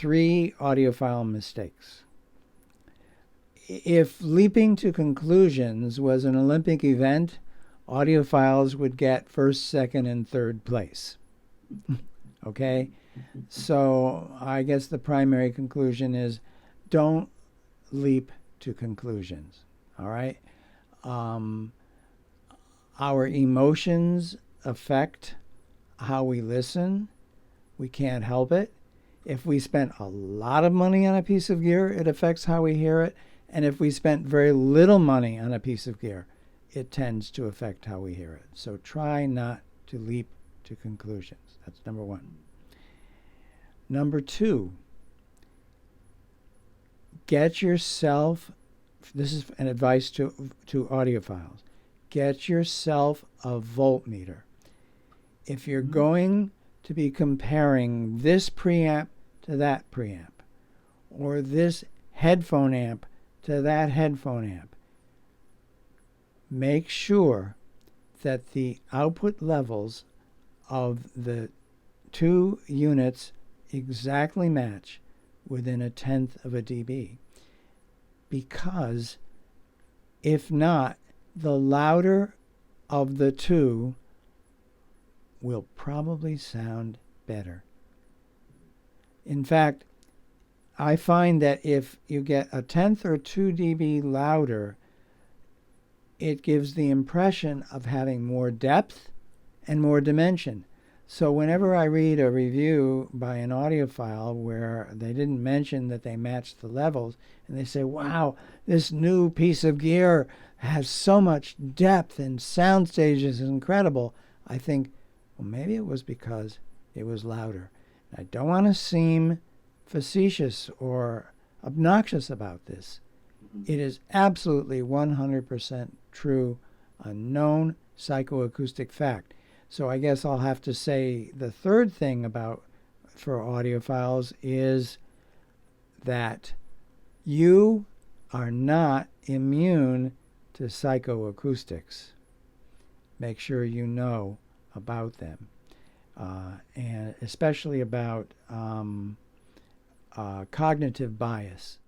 3 audiophile mistakes. If leaping to conclusions was an Olympic event, audiophiles would get first, second, and third place. Okay? So I guess the primary conclusion is don't leap to conclusions. All right? Our emotions affect how we listen. We can't help it. If we spent a lot of money on a piece of gear, it affects how we hear it. And if we spent very little money on a piece of gear, it tends to affect how we hear it. So try not to leap to conclusions. That's number 1. Number 2, get yourself, this is an advice to audiophiles, get yourself a voltmeter. If you're going to be comparing this preamp to that preamp, or this headphone amp to that headphone amp, make sure that the output levels of the 2 units exactly match within 1/10 of a dB. Because if not, the louder of the 2 will probably sound better. In fact, I find that if you get 1/10 or 2 dB louder, it gives the impression of having more depth and more dimension. So whenever I read a review by an audiophile where they didn't mention that they matched the levels, and they say, wow, this new piece of gear has so much depth and sound stages is incredible, I think, well, maybe it was because it was louder. I don't want to seem facetious or obnoxious about this. It is absolutely 100% true, a known psychoacoustic fact. So I guess I'll have to say the third thing for audiophiles is that you are not immune to psychoacoustics. Make sure you know about them, and especially about cognitive bias.